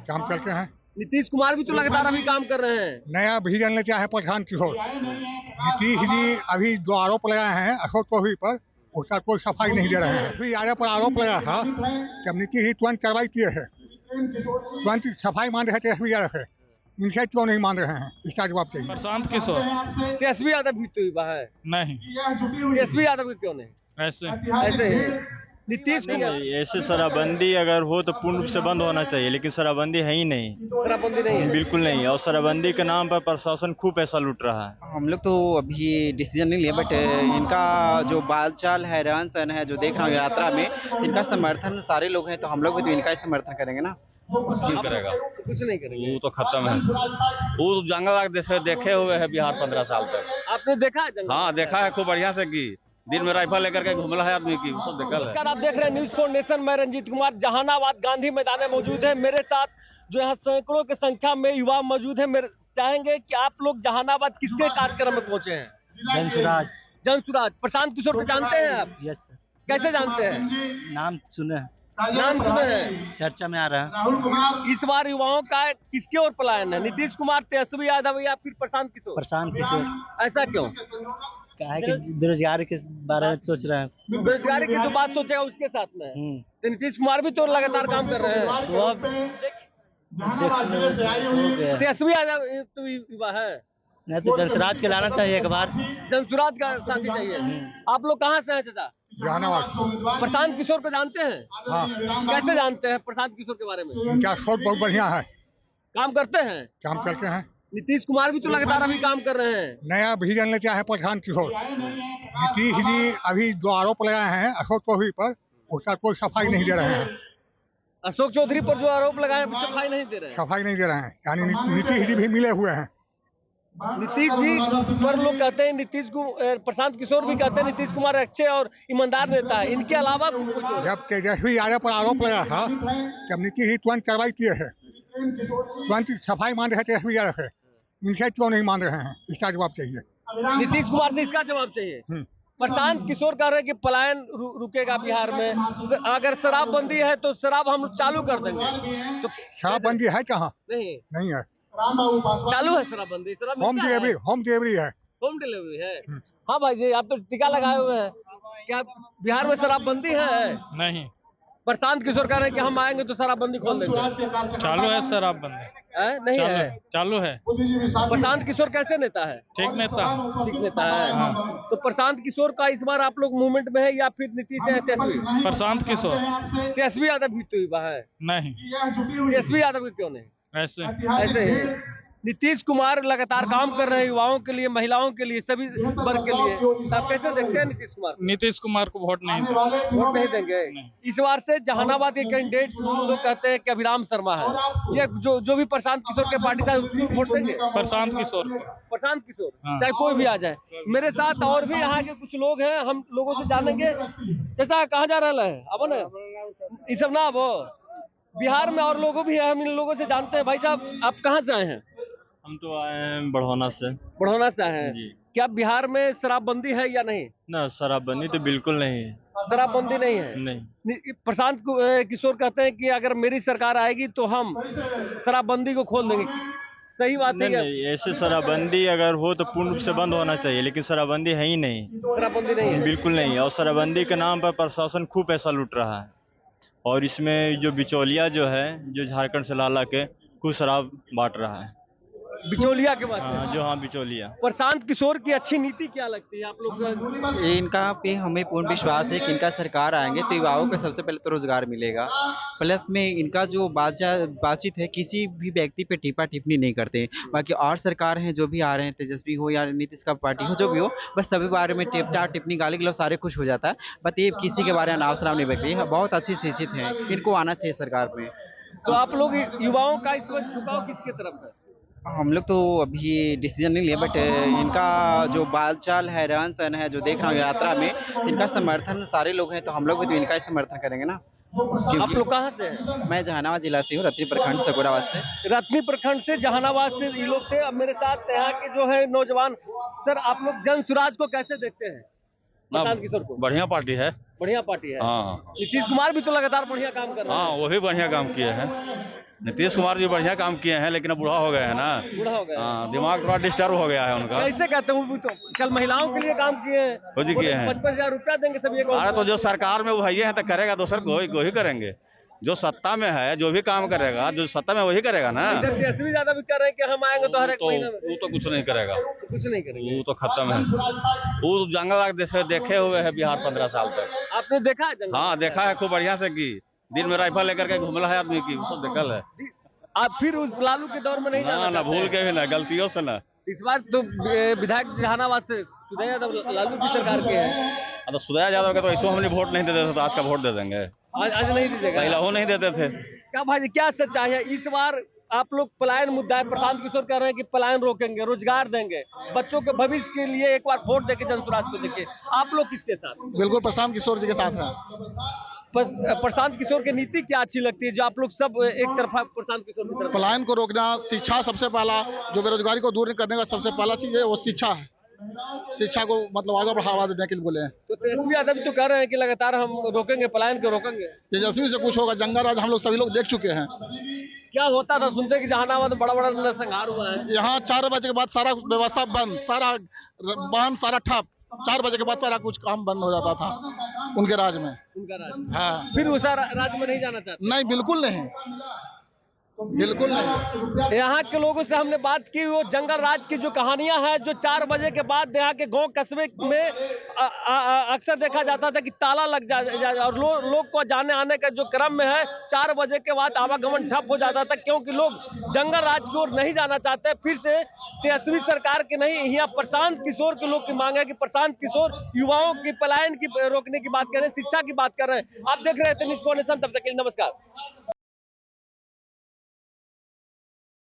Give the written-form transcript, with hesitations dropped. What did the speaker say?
काम करते हैं। नीतीश कुमार भी तो लगातार अभी काम कर रहे हैं। नया विजन लेके आए हैं प्रशांत किशोर। नीतीश जी अभी जो आरोप लगाए हैं अशोक चौधरी पर, उसका कोई सफाई नहीं दे रहे हैं। अभी आगे पर आरोप लगा था कि अब नीतीश जी तुरंत कार्रवाई किए हैं, तुरंत सफाई मान रहे थे एसपी यादव है, इनसे क्यों नहीं मान रहे हैं, इसका जवाब चाहिए। प्रशांत किशोर। तेजस्वी यादव भी तो युवा है। नहीं, तेजस्वी यादव क्यों नहीं? ऐसे ऐसे ही नीतीश नहीं कुमार नहीं, ऐसे शराबबंदी अगर हो तो पूर्ण रूप से बंद होना चाहिए, लेकिन शराबबंदी है ही नहीं, शराबबंदी नहीं है। बिल्कुल नहीं। और शराबबंदी के नाम पर प्रशासन खूब पैसा लूट रहा है। हम लोग तो अभी डिसीजन नहीं लिए, बट इनका जो बाल चाल है, रहन सहन है, जो देख रहा हूँ यात्रा में, इनका समर्थन सारे लोग हैं, तो हम लोग भी तो इनका ही समर्थन करेंगे ना। क्यों करेगा? कुछ नहीं करेंगे। वो तो खत्म है। वो जंगल देखे हुए है बिहार 15 साल तक। आपने देखा है जंगल? हाँ, देखा है खूब बढ़िया से की दिन में राइफल लेकर के घूमला है आदमी की, सब देखा है। नमस्कार, आप देख रहे हैं न्यूज फॉर नेशन। मैं रंजीत कुमार जहानाबाद गांधी मैदान में मौजूद है। मेरे साथ जो यहाँ सैकड़ों की संख्या में युवा मौजूद है। मेरे चाहेंगे कि आप लोग जहानाबाद किसके कार्यक्रम में पहुंचे हैं? जनसुराज प्रशांत किशोर को जानते हैं आप? यस सर, कैसे जानते हैं? नाम सुने, नाम सुने हैं, चर्चा में आ रहा है। इस बार युवाओं का किसके ओर पलायन है? नीतीश कुमार, तेजस्वी यादव या फिर प्रशांत किशोर? प्रशांत किशोर। ऐसा क्यों? क्या है कि बेरोजगारी के बारे में सोच रहे हैं। बेरोजगारी की तो बात सोचेगा उसके साथ में। तो नीतीश कुमार भी तो लगातार काम कर रहे हैं। तो अब तेजस्वी यादव तो युवा है। नहीं तो जनसराज के लाना चाहिए एक बार। जनसुराज का साथी चाहिए। आप लोग कहाँ से हैं चाचा? जहानाबाद। प्रशांत किशोर को जानते हैं? हाँ। कैसे जानते हैं प्रशांत किशोर के बारे में? इनका सोच बहुत बढ़िया है, काम करते हैं। काम करते हैं। नीतीश कुमार भी तो लगातार अभी काम कर रहे हैं। नया विजन लेके आए हैं प्रशांत किशोर। नीतीश जी अभी जो आरोप लगाए हैं अशोक चौधरी पर, उसका कोई सफाई नहीं दे रहे हैं। अशोक चौधरी पर जो आरोप लगाए हैं सफाई नहीं दे रहे हैं। सफाई नहीं दे रहे हैं, यानी नीतीश जी भी मिले हुए हैं। नीतीश जी पर लोग कहते हैं, प्रशांत किशोर भी कहते हैं नीतीश कुमार अच्छे और ईमानदार नेता है। इनके अलावा कुछ जब तेजस्वी यादव पर आरोप लगा था कि अब नीतीश जी तुरंत कार्रवाई किए हैं, तुरंत सफाई मान रहे थे एसपी यादव है, इनसे क्यों नहीं मान रहे हैं, इसका जवाब चाहिए। नीतीश कुमार से इसका जवाब चाहिए। प्रशांत किशोर कह रहे हैं कि पलायन रुकेगा बिहार में। अगर शराबबंदी है तो शराब हम चालू कर देंगे। तो शराबबंदी है कहाँ? नहीं है। चालू है शराबबंदी। होम डिलीवरी है। होम डिलीवरी है। हाँ भाई जी, आप तो टीका लगाए हुए हैं। क्या बिहार में शराबबंदी है? नहीं, प्रशांत किशोर कह रहे हैं कि हम आएंगे तो शराबबंदी खोल देंगे। चालू है शराबबंदी। नहीं है, चालू है। प्रशांत किशोर कैसे नेता है? ठीक नेता। ठीक नेता है। तो प्रशांत किशोर का इस बार आप लोग मूवमेंट में है या फिर नीतीश है? तेजस्वी? प्रशांत किशोर। तेजस्वी यादव भी तो युवा है। नहीं, तेजस्वी यादव क्यों नहीं? ऐसे ही नीतीश कुमार लगातार काम कर रहे हैं युवाओं के लिए, महिलाओं के लिए, सभी वर्ग के लिए। आप कैसे देखते हैं नीतीश कुमार? नीतीश कुमार को वोट नहीं वोट नहीं देंगे। इस बार से जहानाबाद के कैंडिडेट लोग कहते हैं कि अभिराम शर्मा है, ये जो भी प्रशांत किशोर के पार्टी से वोट देंगे। प्रशांत किशोर। प्रशांत किशोर चाहे कोई भी आ जाए। मेरे साथ और भी यहाँ के कुछ लोग हैं, हम लोगों से जानेंगे। चाचा कहाँ जा रहा है? अब ना ये सब ना, वो बिहार में और लोगों भी है, हम इन लोगों से जानते हैं। भाई साहब आप कहाँ से आए हैं? हम तो आए हैं बढ़ौना से। बढ़ौना से आए हैं जी। क्या बिहार में शराबबंदी है या नहीं? ना, शराबबंदी तो बिल्कुल नहीं है। शराबबंदी नहीं है। नहीं। प्रशांत किशोर कहते हैं कि अगर मेरी सरकार आएगी तो हम शराबबंदी को खोल देंगे। सही बात है? नहीं, ऐसे शराबबंदी अगर हो तो पूर्ण रूप से बंद होना चाहिए, लेकिन शराबबंदी है ही नहीं, शराबबंदी नहीं है, बिल्कुल नहीं। और शराबबंदी के नाम पर प्रशासन खूब पैसा लूट रहा है। और इसमें जो बिचौलिया जो है, जो झारखंड से ला के कुछ शराब बांट रहा है। बिचौलिया के बाद? हाँ, बिचौलिया। प्रशांत किशोर की अच्छी नीति क्या लगती है आप लोग? इनका पे हमें पूर्ण विश्वास है कि इनका सरकार आएंगे तो युवाओं को सबसे पहले तो रोजगार मिलेगा। प्लस में इनका जो बातचीत है, किसी भी व्यक्ति पे टिप्पा टिप्पणी नहीं करते। बाकी और सरकार हैं जो भी आ रहे हैं, तेजस्वी हो या नीतीश का पार्टी हो, जो भी हो, बस सभी बारे में टिप्पणी गाली गलौज सारे कुछ हो जाता है। बट ये किसी के बारे में नाम शराब नहीं बकती है। बहुत अच्छी शिक्षित हैं, इनको आना चाहिए सरकार में। तो आप लोग युवाओं का इस वक्त झुकाव किसके तरफ है? हम लोग तो अभी डिसीजन नहीं लिए, बट इनका जो बाल चाल है, रहन सहन है, जो देख रहा हूँ यात्रा में, इनका समर्थन सारे लोग हैं, तो हम लोग भी तो इनका ही समर्थन करेंगे ना। आप लोग कहाँ से हैं? मैं जहानाबाद जिला से हूँ, रत्नी प्रखंड सकुराबाद से। रत्नी प्रखंड से, जहानाबाद से ये लोग थे। अब मेरे साथ यहाँ के जो है नौजवान। सर आप लोग जनसुराज को कैसे देखते हैं? प्रशांत किशोर को बढ़िया पार्टी है। बढ़िया पार्टी है। हाँ। नीतीश कुमार भी तो लगातार बढ़िया काम कर रहे हैं। हाँ, वो भी बढ़िया काम किए हैं। नीतीश कुमार जी बढ़िया काम किए हैं, लेकिन अब बूढ़ा हो गए हैं ना। बूढ़ा हो गया। हाँ, दिमाग थोड़ा डिस्टर्ब हो गया है उनका। कैसे कहते हैं वो तो कल महिलाओं के लिए काम किए हैं, वो जी किए हैं। 55,000 रुपया देंगे सभी को। अरे तो जो सरकार में वो है हैं तो करेगा, दूसर को ही करेंगे। जो सत्ता में है जो भी काम करेगा, जो सत्ता में वही करेगा ना। इधर तेजस्वी यादव भी कर रहे हैं कि हम आएंगे तो हर एक महीने में। वो तो कुछ नहीं करेगा, कुछ नहीं करेंगे। वो तो खत्म है। वो जंगल देखे हुए है बिहार 15 साल तक। आपने देखा है जंगल? हाँ, देखा है खूब बढ़िया से की। दिन में राइफल लेकर के घूमला है आदमी की, वो सब देखल है। आप फिर उस लालू के दौर में नहीं जाना ना भूल के भी ना, गलतियों से ना। इस बार तो विधायक जहानाबाद से सुदय यादव लालू की सरकार के हैं। अब तो सुदय यादव के तो ऐसे हमने वोट नहीं देते थे, तो आज का वोट दे देंगे। आज नहीं दीजिएगा? पहले वो नहीं देते थे। क्या भाई क्या सच्चाई है इस बार? आप लोग पलायन मुद्दा है, प्रशांत किशोर कह रहे हैं कि पलायन रोकेंगे, रोजगार देंगे, बच्चों के भविष्य के लिए एक बार वोट देके जनसुराज को देखिए। आप लोग किसके साथ? बिल्कुल प्रशांत किशोर जी के साथ हैं। प्रशांत किशोर की नीति क्या अच्छी लगती है जो आप लोग सब एक तरफा प्रशांत किशोर की तरफ? पलायन को रोकना, शिक्षा सबसे पहला, जो बेरोजगारी को दूर करने का सबसे पहला चीज है वो शिक्षा है। शिक्षा को मतलब आगे बढ़ावा देने के लिए बोले हैं। तो तेजस्वी यादव तो कह रहे हैं कि लगातार हम रोकेंगे, पलायन को रोकेंगे। तेजस्वी से कुछ होगा, जंगल राज हम लोग सभी लोग देख चुके हैं। क्या होता था? सुनते हैं कि जहानाबाद में बड़ा बड़ा नरसंहार हुआ है। यहाँ 4 बजे के बाद सारा व्यवस्था बंद, सारा वाहन सारा ठप। 4 बजे के बाद सारा कुछ काम बंद हो जाता था उनके राज में। उनका राज? हाँ। फिर उस राज्य में नहीं जाना चाहते? नहीं, बिल्कुल नहीं, बिल्कुल नहीं। यहाँ के लोगों से हमने बात की, वो जंगल राज की जो कहानियां हैं, जो 4 बजे के बाद यहाँ के गांव कस्बे में अक्सर देखा जाता था कि ताला लग जा और लोग को जाने आने का जो क्रम में है 4 बजे के बाद आवागमन ठप हो जाता था, क्योंकि लोग जंगल राज की ओर नहीं जाना चाहते। फिर से तेजस्वी सरकार के नहीं, यहाँ प्रशांत किशोर के लोग की मांग है कि प्रशांत किशोर युवाओं की पलायन की रोकने की बात कर रहे हैं, शिक्षा की बात कर रहे हैं। आप देख रहे थे न्यूज़ फॉर नेशन, तब तक के लिए नमस्कार।